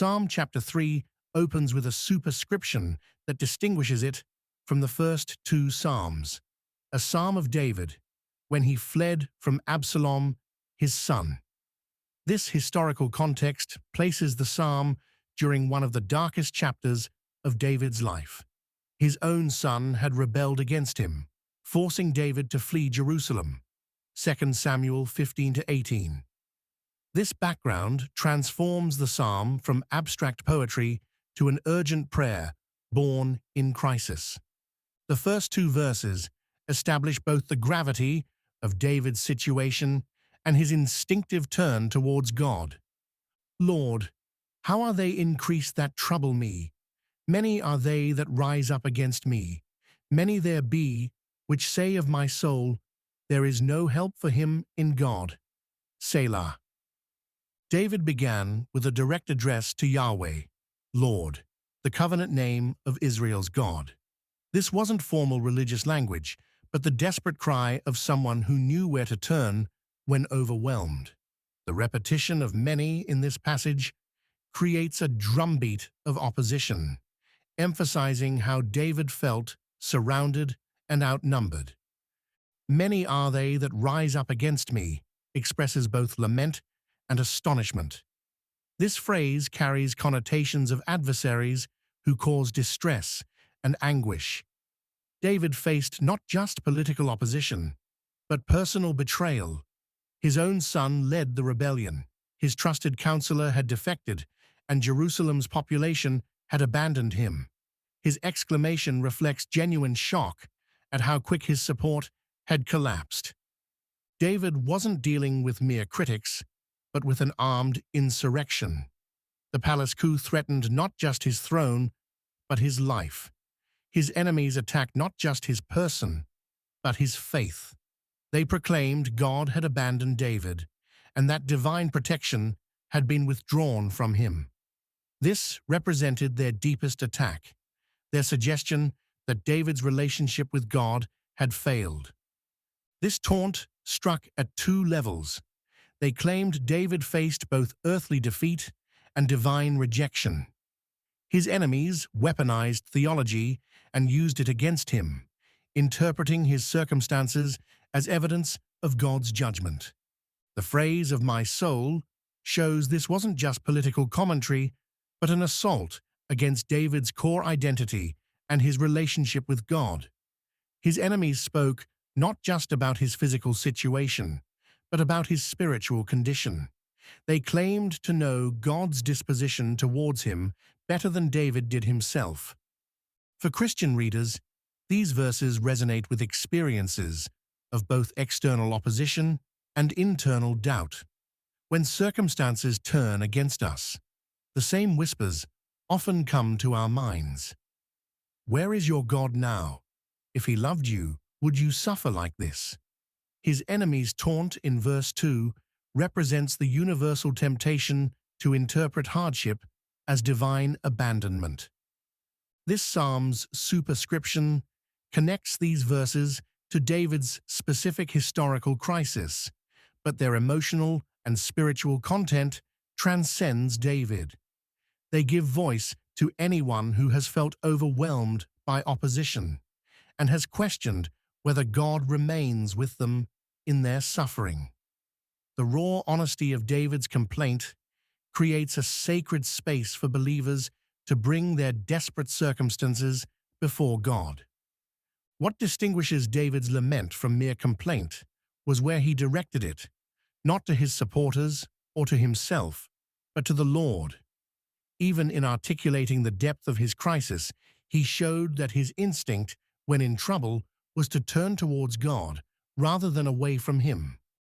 Psalm chapter 3 opens with a superscription that distinguishes it from the first two psalms, a psalm of David when he fled from Absalom, his son. This historical context places the psalm during one of the darkest chapters of David's life. His own son had rebelled against him, forcing David to flee Jerusalem. 2 Samuel 15-18. This background transforms the psalm from abstract poetry to an urgent prayer born in crisis. The first two verses establish both the gravity of David's situation and his instinctive turn towards God. Lord, how are they increased that trouble me? Many are they that rise up against me. Many there be which say of my soul, there is no help for him in God. Selah. David began with a direct address to Yahweh, Lord, the covenant name of Israel's God. This wasn't formal religious language, but the desperate cry of someone who knew where to turn when overwhelmed. The repetition of many in this passage creates a drumbeat of opposition, emphasizing how David felt surrounded and outnumbered. Many are they that rise up against me, expresses both lament and astonishment. This phrase carries connotations of adversaries who cause distress and anguish. David faced not just political opposition, but personal betrayal. His own son led the rebellion, his trusted counselor had defected, and Jerusalem's population had abandoned him. His exclamation reflects genuine shock at how quick his support had collapsed. David wasn't dealing with mere critics, but with an armed insurrection. The palace coup threatened not just his throne, but his life. His enemies attacked not just his person, but his faith. They proclaimed God had abandoned David, and that divine protection had been withdrawn from him. This represented their deepest attack, their suggestion that David's relationship with God had failed. This taunt struck at two levels. They claimed David faced both earthly defeat and divine rejection. His enemies weaponized theology and used it against him, interpreting his circumstances as evidence of God's judgment. The phrase of my soul shows this wasn't just political commentary, but an assault against David's core identity and his relationship with God. His enemies spoke not just about his physical situation, but about his spiritual condition. They claimed to know God's disposition towards him better than David did himself. For Christian readers, these verses resonate with experiences of both external opposition and internal doubt. When circumstances turn against us, the same whispers often come to our minds. Where is your God now? If he loved you, would you suffer like this? His enemies' taunt in verse 2 represents the universal temptation to interpret hardship as divine abandonment. This psalm's superscription connects these verses to David's specific historical crisis, but their emotional and spiritual content transcends David. They give voice to anyone who has felt overwhelmed by opposition and has questioned whether God remains with them in their suffering. The raw honesty of David's complaint creates a sacred space for believers to bring their desperate circumstances before God. What distinguishes David's lament from mere complaint was where he directed it, not to his supporters or to himself, but to the Lord. Even in articulating the depth of his crisis, he showed that his instinct, when in trouble, was to turn towards God rather than away from him.